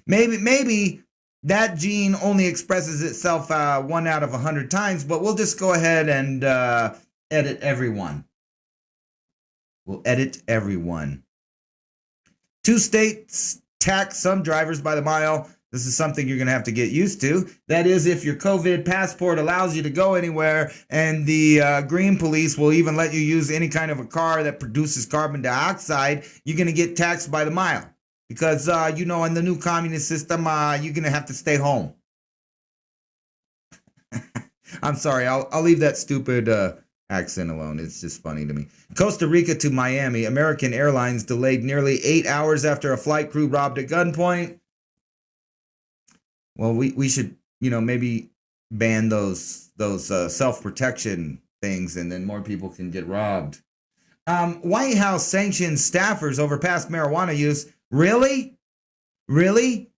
Speaker 11: maybe that gene only expresses itself 1 out of 100 times, but we'll just go ahead and edit everyone. We'll edit everyone. Two states tax some drivers by the mile. This is something you're going to have to get used to. That is, if your COVID passport allows you to go anywhere, and the green police will even let you use any kind of a car that produces carbon dioxide, you're going to get taxed by the mile. Because, in the new communist system, you're going to have to stay home. I'm sorry, I'll leave that stupid accent alone. It's just funny to me. Costa Rica to Miami. American Airlines delayed nearly 8 hours after a flight crew robbed at gunpoint. Well, we should, maybe ban those self-protection things, and then more people can get robbed. White House sanctions staffers over past marijuana use. Really? Really?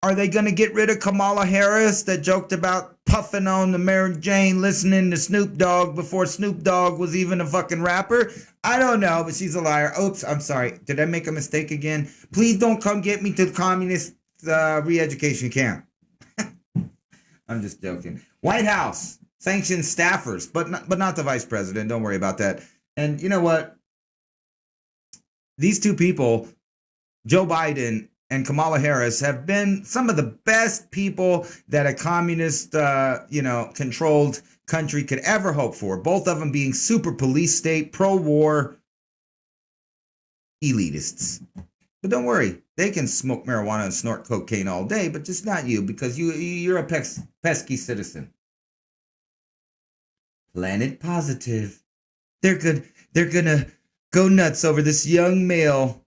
Speaker 11: Are they going to get rid of Kamala Harris that joked about puffing on the Mary Jane, listening to Snoop Dogg before Snoop Dogg was even a fucking rapper? I don't know, but she's a liar. Oops, I'm sorry. Did I make a mistake again? Please don't come get me to the communist re-education camp. I'm just joking. White House sanctions staffers, but not the vice president. Don't worry about that. And you know what? These two people, Joe Biden and Kamala Harris, have been some of the best people that a communist, controlled country could ever hope for. Both of them being super police state, pro-war elitists. But don't worry, they can smoke marijuana and snort cocaine all day, but just not you, because you're a pesky citizen. Planet Positive. They're gonna go nuts over this young male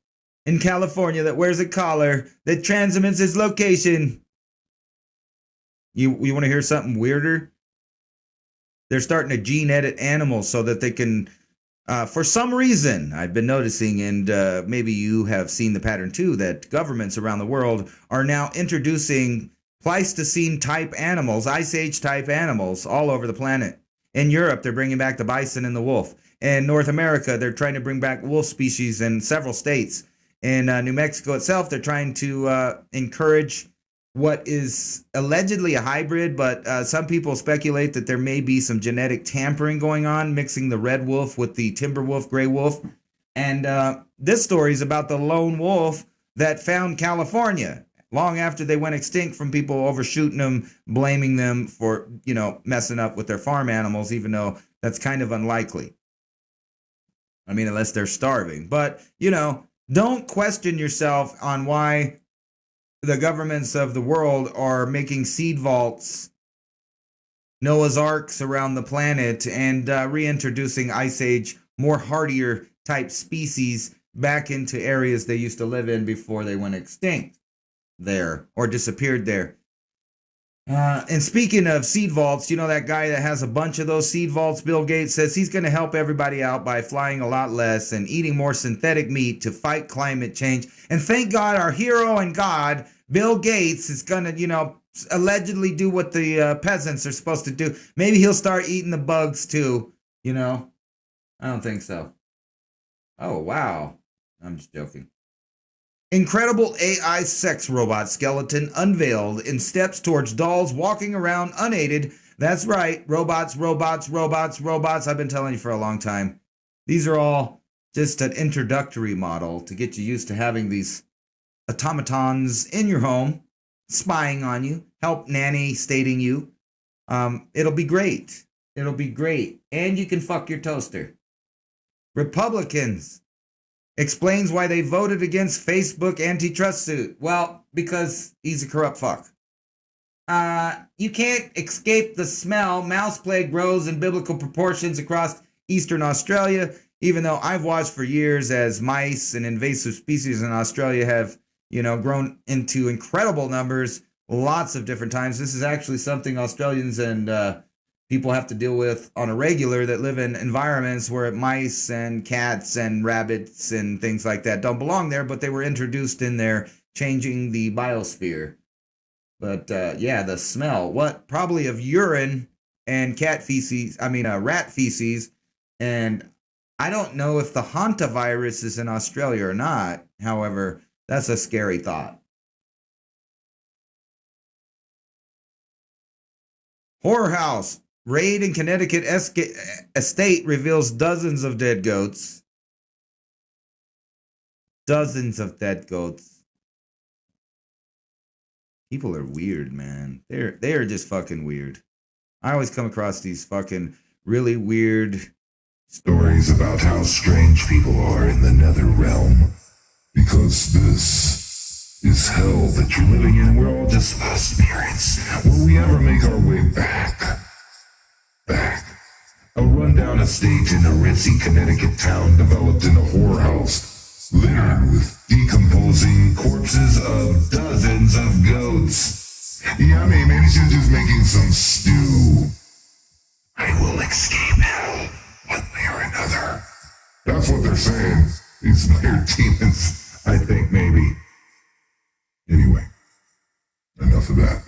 Speaker 11: in California that wears a collar that transmits his location. You want to hear something weirder? They're starting to gene edit animals so that they can, for some reason, I've been noticing, and maybe you have seen the pattern too, that governments around the world are now introducing Pleistocene type animals, Ice Age type animals all over the planet. In Europe, they're bringing back the bison and the wolf. In North America, they're trying to bring back wolf species in several states. In New Mexico itself, they're trying to encourage what is allegedly a hybrid, but some people speculate that there may be some genetic tampering going on, mixing the red wolf with the timber wolf, gray wolf. And this story is about the lone wolf that found California long after they went extinct from people overshooting them, blaming them for, messing up with their farm animals, even though that's kind of unlikely. I mean, unless they're starving. But, don't question yourself on why the governments of the world are making seed vaults, Noah's Arks around the planet, and reintroducing Ice Age, more hardier type species back into areas they used to live in before they went extinct there or disappeared there. And speaking of seed vaults, that guy that has a bunch of those seed vaults, Bill Gates, says he's going to help everybody out by flying a lot less and eating more synthetic meat to fight climate change. And thank God our hero and God, Bill Gates, is going to, allegedly do what the peasants are supposed to do. Maybe he'll start eating the bugs too, I don't think so. Oh, wow. I'm just joking. Incredible AI sex robot skeleton unveiled in steps towards dolls walking around unaided. That's right, robots, robots, robots, robots. I've been telling you for a long time. These are all just an introductory model to get you used to having these automatons in your home, spying on you, help nanny stating you. It'll be great. It'll be great. And you can fuck your toaster. Republicans explains why they voted against Facebook antitrust suit. Well, because he's a corrupt fuck. You can't escape the smell. Mouse plague grows in biblical proportions across eastern Australia, even though I've watched for years as mice and invasive species in Australia have, grown into incredible numbers lots of different times. This is actually something Australians and people have to deal with on a regular that live in environments where mice and cats and rabbits and things like that don't belong there, but they were introduced in there, changing the biosphere. But the smell, probably of urine and rat feces, and I don't know if the hantavirus is in Australia or not. However, that's a scary thought. Horror house. Raid in Connecticut estate reveals dozens of dead goats. Dozens of dead goats. People are weird, man. They are just fucking weird. I always come across these fucking really weird
Speaker 1: Stories about how strange people are in the nether realm. Because this is hell that you're living in. We're all just spirits. Will we ever make our way back? Back. A rundown estate in a ritzy Connecticut town developed in a whorehouse, littered with decomposing corpses of dozens of goats. Yummy, maybe she's just making some stew. I will escape hell one way or another. That's what they're saying. These weird demons, I think, maybe. Anyway, enough of that.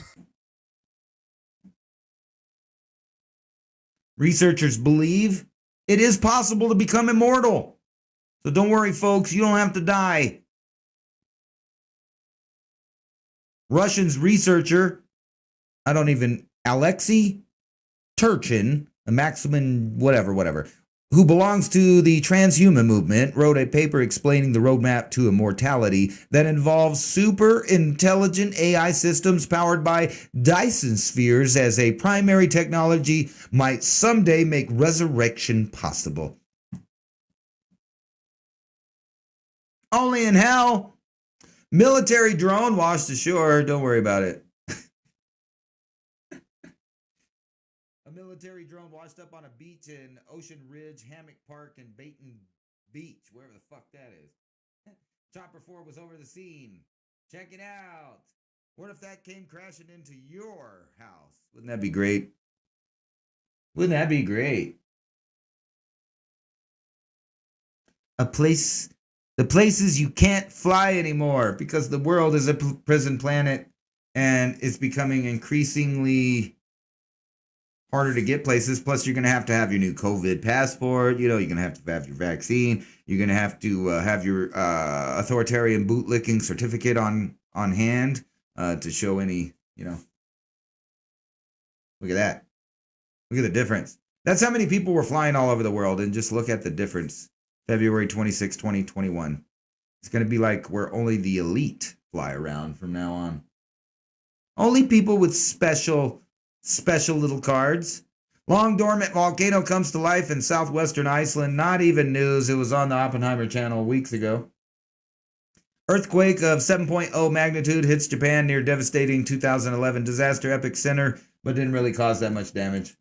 Speaker 11: researchers believe it is possible to become immortal. So don't worry, folks, you don't have to die. Russian's researcher, Alexei Turchin, a Maximin, whatever, who belongs to the transhuman movement, wrote a paper explaining the roadmap to immortality that involves super intelligent AI systems powered by Dyson spheres as a primary technology might someday make resurrection possible. Only in hell. Military drone washed ashore. Don't worry about it. A military drone washed up on a beach in Ocean Ridge, Hammock Park, and Baton Beach, wherever the fuck that is. Chopper 4 was over the scene. Check it out. What if that came crashing into your house? Wouldn't that be great? Wouldn't that be great? The places you can't fly anymore because the world is a prison planet and it's becoming increasingly harder to get places. Plus, you're going to have your new COVID passport. You know, you're going to have your vaccine. You're going to have your authoritarian bootlicking certificate on hand to show any, Look at that. Look at the difference. That's how many people were flying all over the world. And just look at the difference. February 26, 2021. It's going to be like where only the elite fly around from now on. Only people with special little cards. Long dormant volcano comes to life in southwestern Iceland. Not even news. It was on the Oppenheimer channel weeks ago. Earthquake of 7.0 magnitude hits Japan near devastating 2011 disaster epicenter, but didn't really cause that much damage.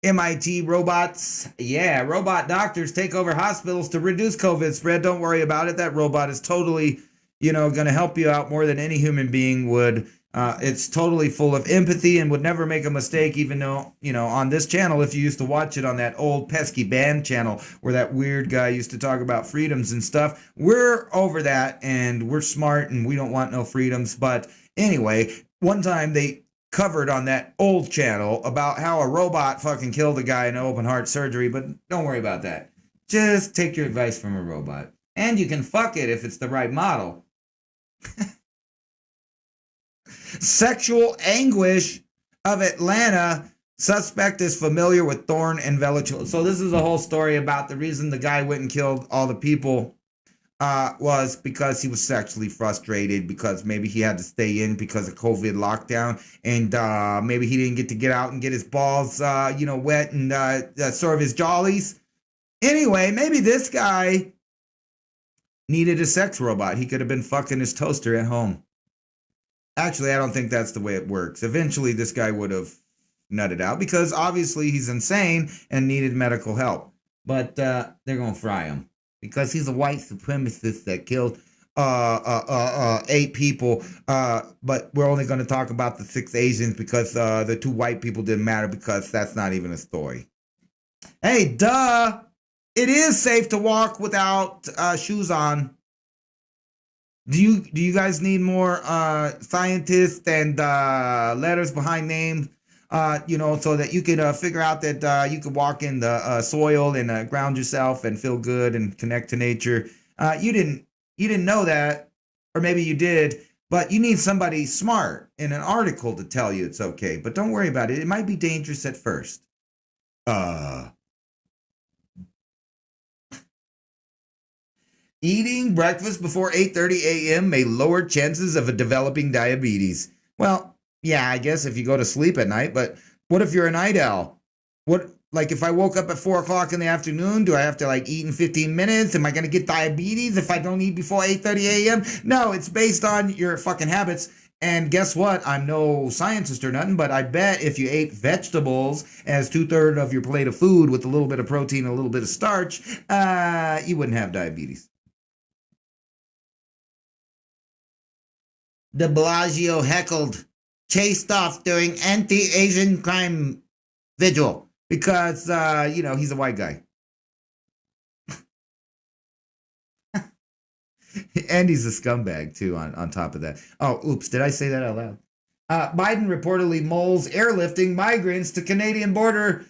Speaker 11: MIT robots. Yeah, robot doctors take over hospitals to reduce COVID spread. Don't worry about it. That robot is totally, going to help you out more than any human being would. It's totally full of empathy and would never make a mistake, even though, on this channel, if you used to watch it on that old pesky band channel where that weird guy used to talk about freedoms and stuff, we're over that and we're smart and we don't want no freedoms. But anyway, one time they covered on that old channel about how a robot fucking killed a guy in open heart surgery, but don't worry about that. Just take your advice from a robot. And you can fuck it if it's the right model. Sexual anguish of Atlanta. Suspect is familiar with Thorn and Velichel. So this is a whole story about the reason the guy went and killed all the people was because he was sexually frustrated, because maybe he had to stay in because of COVID lockdown, and maybe he didn't get out and get his balls, wet and serve his jollies. Anyway, maybe this guy needed a sex robot. He could have been fucking his toaster at home. Actually, I don't think that's the way it works. Eventually, this guy would have nutted out because obviously he's insane and needed medical help. But they're going to fry him because he's a white supremacist that killed 8 people. But we're only going to talk about the 6 Asians because the 2 white people didn't matter because that's not even a story. Hey, duh! It is safe to walk without shoes on. Do you guys need more scientists and letters behind names, so that you can figure out that you can walk in the soil and ground yourself and feel good and connect to nature? You didn't know that, or maybe you did, but you need somebody smart in an article to tell you it's okay. But don't worry about it. It might be dangerous at first. Eating breakfast before 8:30 a.m. may lower chances of developing diabetes. Well, yeah, I guess if you go to sleep at night, but what if you're a night owl? What, like if I woke up at 4 o'clock in the afternoon, do I have to like eat in 15 minutes? Am I going to get diabetes if I don't eat before 8:30 a.m.? No, it's based on your fucking habits. And guess what? I'm no scientist or nothing, but I bet if you ate vegetables as 2/3 of your plate of food with a little bit of protein and a little bit of starch, you wouldn't have diabetes. De Blasio heckled, chased off during anti-Asian crime vigil because, he's a white guy. And he's a scumbag, too, on top of that. Oh, oops, did I say that out loud? Biden reportedly mulls airlifting migrants to Canadian border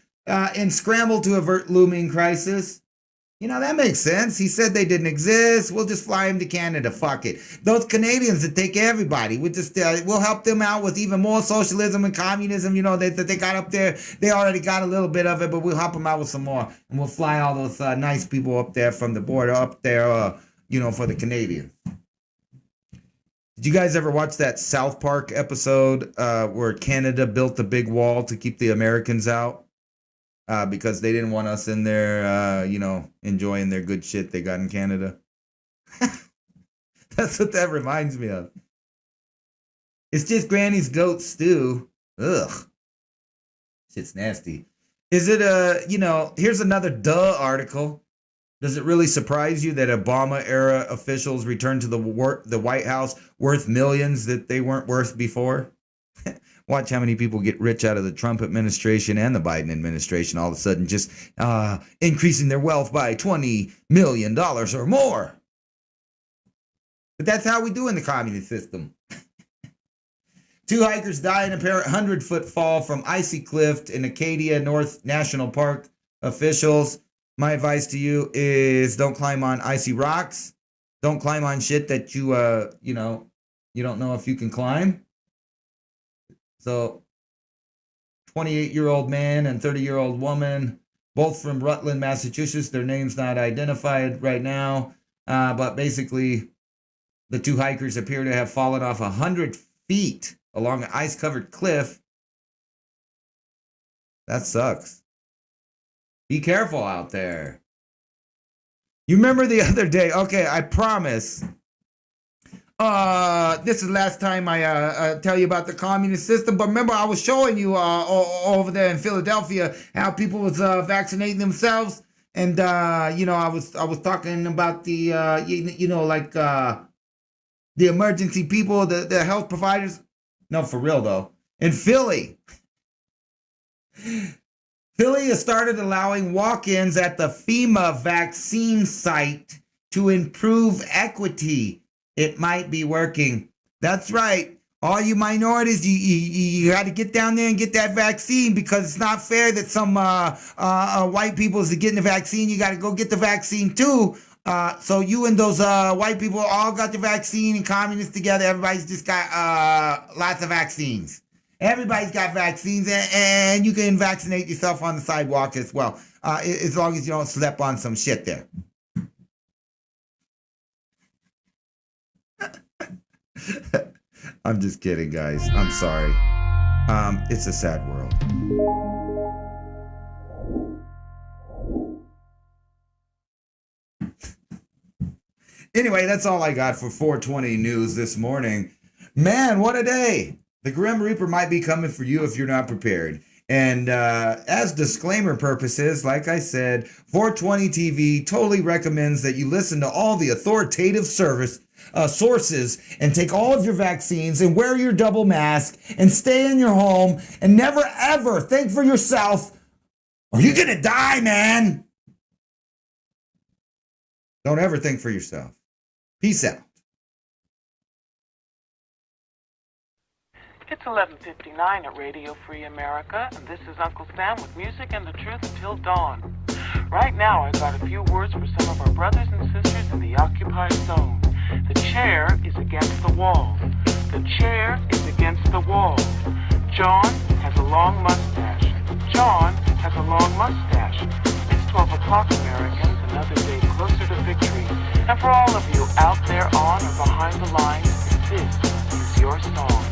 Speaker 11: in scramble to avert looming crisis. You know, that makes sense. He said they didn't exist. We'll just fly him to Canada. Fuck it. Those Canadians that take everybody, we'll help them out with even more socialism and communism, that they got up there. They already got a little bit of it, but we'll help them out with some more. And we'll fly all those nice people up there from the border up there, for the Canadians. Did you guys ever watch that South Park episode where Canada built the big wall to keep the Americans out? Because they didn't want us in there, enjoying their good shit they got in Canada. That's what that reminds me of. It's just Granny's goat stew. Ugh. Shit's nasty. Is it here's another article. Does it really surprise you that Obama-era officials returned to the White House worth millions that they weren't worth before? Watch how many people get rich out of the Trump administration and the Biden administration all of a sudden just increasing their wealth by $20 million or more. But that's how we do in the communist system. 2 hikers die in apparent 100-foot fall from icy cliff in Acadia North National Park. Officials, my advice to you is don't climb on icy rocks. Don't climb on shit that you don't know if you can climb. So, 28-year-old man and 30-year-old woman, both from Rutland, Massachusetts. Their names not identified right now. But basically, the 2 hikers appear to have fallen off 100 feet along an ice-covered cliff. That sucks. Be careful out there. You remember the other day? Okay, I promise. This is the last time I tell you about the communist system. But remember, I was showing you over there in Philadelphia how people was vaccinating themselves, and I was talking about the the emergency people, the health providers. No, for real though. In Philly has started allowing walk-ins at the FEMA vaccine site to improve equity. It might be working. That's right. All you minorities, you got to get down there and get that vaccine because it's not fair that some white people is getting the vaccine. You got to go get the vaccine too. So you and those white people all got the vaccine and communists together. Everybody's just got lots of vaccines. Everybody's got vaccines, and you can vaccinate yourself on the sidewalk as well, as long as you don't step on some shit there. I'm just kidding, guys. I'm sorry. It's a sad world. Anyway, that's all I got for 420 news this morning. Man, what a day. The Grim Reaper might be coming for you if you're not prepared. And as disclaimer purposes, like I said, 420 TV totally recommends that you listen to all the authoritative sources and take all of your vaccines and wear your double mask and stay in your home and never ever think for yourself or you're gonna die, man. Don't ever think for yourself. Peace out.
Speaker 12: It's 11:59 at Radio Free America, and this is Uncle Sam with music and the truth until dawn. Right now, I've got a few words for some of our brothers and sisters in the occupied zone. The chair is against the wall. The chair is against the wall. John has a long mustache. John has a long mustache. It's 12 o'clock, Americans, another day closer to victory. And for all of you out there on or behind the lines, this is your song.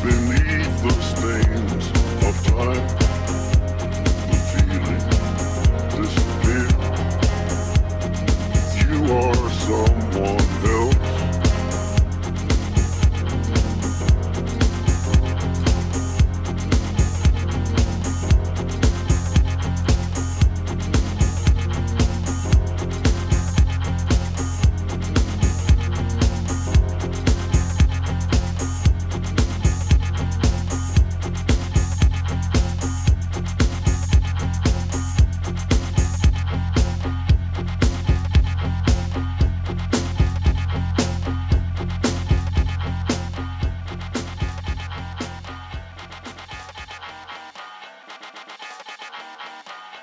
Speaker 1: Beneath the